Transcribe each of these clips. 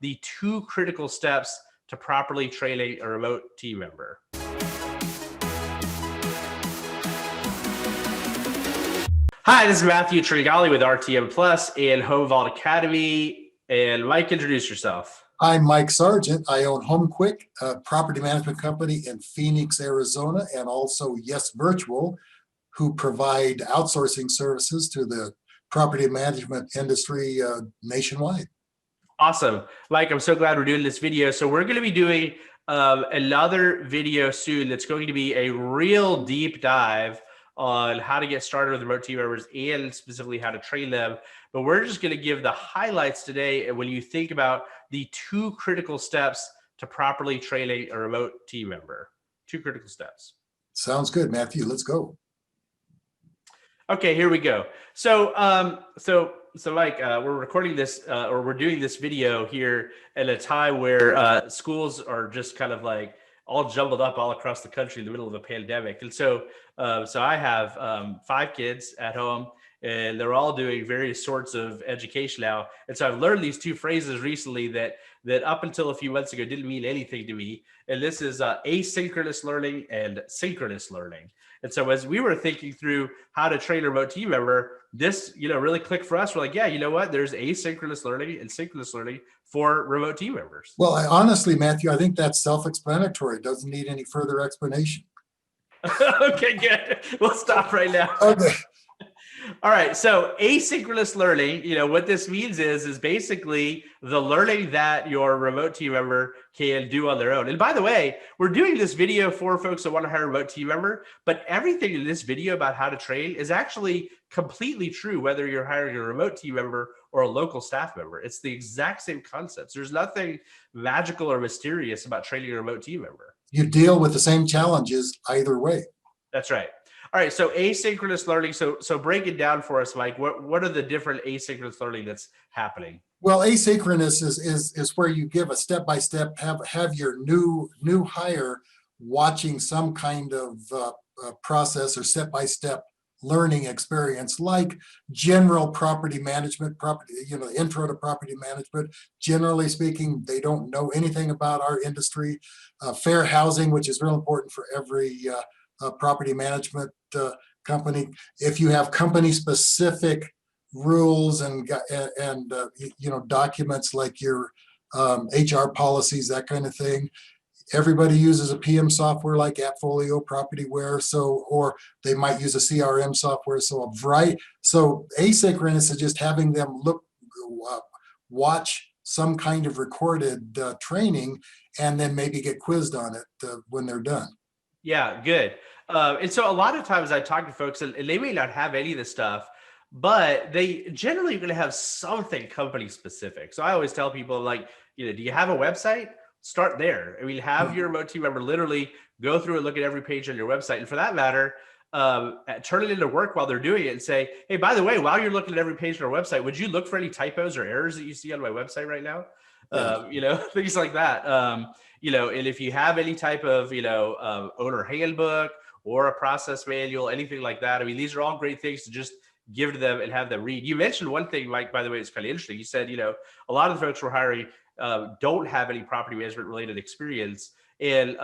the 2 critical steps to properly training a remote team member. Hi, this is Matthew Tringali with RTM Plus and Home Vault Academy. And Mike, introduce yourself. I'm Mike Sargent. I own HomeQuick, a property management company in Phoenix, Arizona, and also Yes Virtual, who provide outsourcing services to the property management industry nationwide. Awesome. Mike, I'm so glad we're doing this video. So we're going to be doing another video soon that's going to be a real deep dive on how to get started with remote team members and specifically how to train them. But we're just going to give the highlights today. And when you think about the 2 critical steps to properly training a remote team member, 2 critical steps. Sounds good, Matthew. Let's go. Okay, here we go. So, Mike, we're recording this, or we're doing this video here at a time where schools are just kind of like all jumbled up all across the country in the middle of a pandemic. And so I have 5 kids at home, and they're all doing various sorts of education now. And so I've learned these 2 phrases recently that up until a few months ago didn't mean anything to me. And this is asynchronous learning and synchronous learning. And so as we were thinking through how to train a remote team member, this, really clicked for us. We're like, yeah, you know what? There's asynchronous learning and synchronous learning for remote team members. Well, honestly, Matthew, I think that's self-explanatory. It doesn't need any further explanation. Okay, good. We'll stop right now. Okay. All right. So asynchronous learning, what this means is basically the learning that your remote team member can do on their own. And by the way, we're doing this video for folks that want to hire a remote team member, but everything in this video about how to train is actually completely true, whether you're hiring a remote team member or a local staff member. It's the exact same concepts. There's nothing magical or mysterious about training a remote team member. You deal with the same challenges either way. That's right. All right, so asynchronous learning. So break it down for us, Mike. What are the different asynchronous learning that's happening? Well, asynchronous is where you give a step-by-step, have your new hire watching some kind of process or step-by-step learning experience, like general property management, intro to property management. Generally speaking, they don't know anything about our industry. Fair housing, which is real important for every property management company. If you have company specific rules and documents like your HR policies, that kind of thing, everybody uses a PM software like AppFolio, Propertyware, or they might use a CRM software. So asynchronous is just having them watch some kind of recorded training and then maybe get quizzed on it when they're done. Yeah, good. And so a lot of times I talk to folks and they may not have any of this stuff, but they generally are going to have something company specific. So I always tell people, like, do you have a website? Start there. I mean, have your remote team member literally go through and look at every page on your website. And for that matter, turn it into work while they're doing it and say, hey, by the way, while you're looking at every page on our website, would you look for any typos or errors that you see on my website right now? Things like that. And if you have any type of, owner handbook or a process manual, anything like that, I mean, these are all great things to just give to them and have them read. You mentioned one thing, Mike, by the way, it's kind of interesting. You said, a lot of the folks we're hiring don't have any property management related experience. And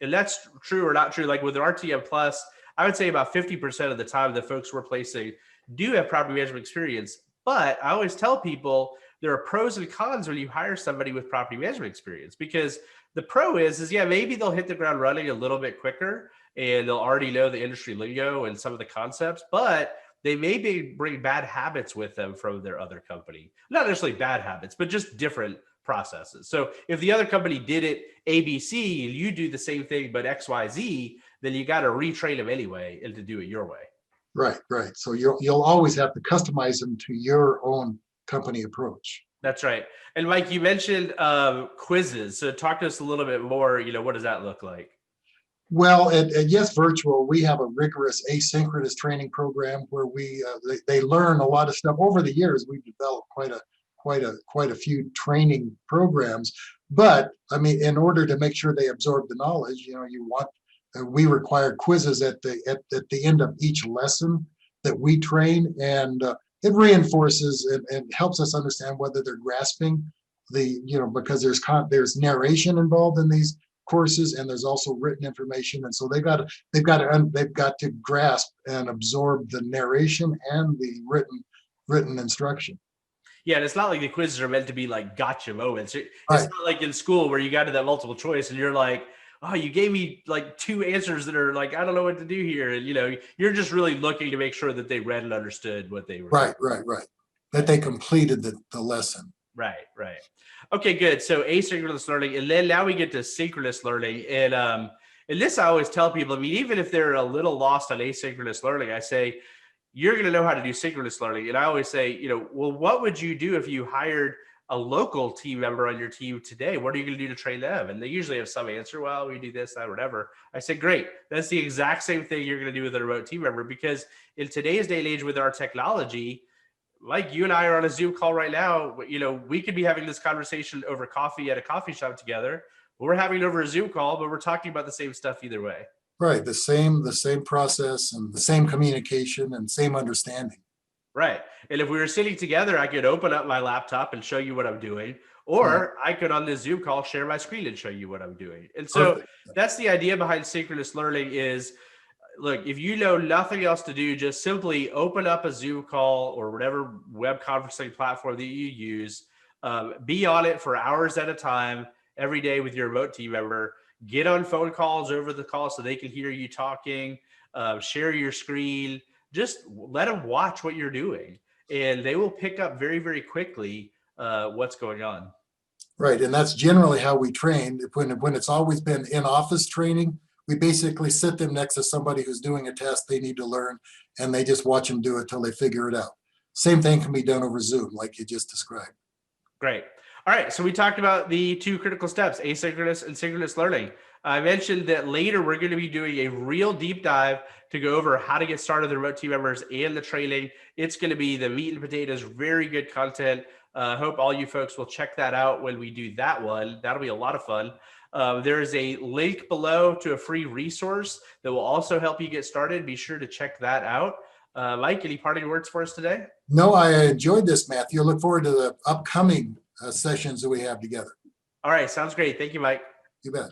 that's true or not true. Like with RTM Plus, I would say about 50% of the time the folks we're placing do have property management experience. But I always tell people there are pros and cons when you hire somebody with property management experience, because the pro is maybe they'll hit the ground running a little bit quicker and they'll already know the industry lingo and some of the concepts, but they may bring bad habits with them from their other company. Not necessarily bad habits, but just different processes. So if the other company did it ABC and you do the same thing but XYZ, then you got to retrain them anyway and to do it your way. Right. So you'll always have to customize them to your own company approach. That's right. And Mike, you mentioned quizzes. So talk to us a little bit more. What does that look like? Well, at Yes Virtual, we have a rigorous asynchronous training program where they learn a lot of stuff. Over the years, we've developed quite a few training programs. But I mean, in order to make sure they absorb the knowledge, we require quizzes at the end of each lesson that we train, and it reinforces and helps us understand whether they're grasping because there's narration involved in these courses, and there's also written information, and so they've got to grasp and absorb the narration and the written instruction. Yeah, and it's not like the quizzes are meant to be like gotcha moments. It's Right. not like in school where you got to that multiple choice and you're like, oh, you gave me like 2 answers that are like, I don't know what to do here. And you're just really looking to make sure that they read and understood what they were Right, that they completed the lesson. Right. Okay, good. So asynchronous learning, and then now we get to synchronous learning. And this I always tell people, I mean, even if they're a little lost on asynchronous learning, I say, you're going to know how to do synchronous learning. And I always say, well, what would you do if you hired a local team member on your team today? What are you going to do to train them? And they usually have some answer. Well, we do this, that, whatever. I say, great. That's the exact same thing you're going to do with a remote team member, because in today's day and age with our technology, like you and I are on a Zoom call right now, we could be having this conversation over coffee at a coffee shop together. We're having it over a Zoom call, but we're talking about the same stuff either way. Right. The same process and the same communication and same understanding. Right. And if we were sitting together, I could open up my laptop and show you what I'm doing, or I could on this Zoom call share my screen and show you what I'm doing. And so that's the idea behind synchronous learning is, look, if you know nothing else to do, just simply open up a Zoom call or whatever web conferencing platform that you use, be on it for hours at a time every day with your remote team member, get on phone calls over the call so they can hear you talking, share your screen, just let them watch what you're doing, and they will pick up very, very quickly what's going on. Right. And that's generally how we train. When it's always been in-office training, we basically sit them next to somebody who's doing a test they need to learn, and they just watch them do it till they figure it out. Same thing can be done over Zoom, like you just described. Great. All right. So we talked about the 2 critical steps, asynchronous and synchronous learning. I mentioned that later we're going to be doing a real deep dive to go over how to get started with the remote team members and the training. It's going to be the meat and potatoes, very good content. Hope all you folks will check that out when we do that one. That'll be a lot of fun. There is a link below to a free resource that will also help you get started. Be sure to check that out. Mike, any parting words for us today? No, I enjoyed this, Matthew. I look forward to the upcoming sessions that we have together. All right. Sounds great. Thank you, Mike. You bet.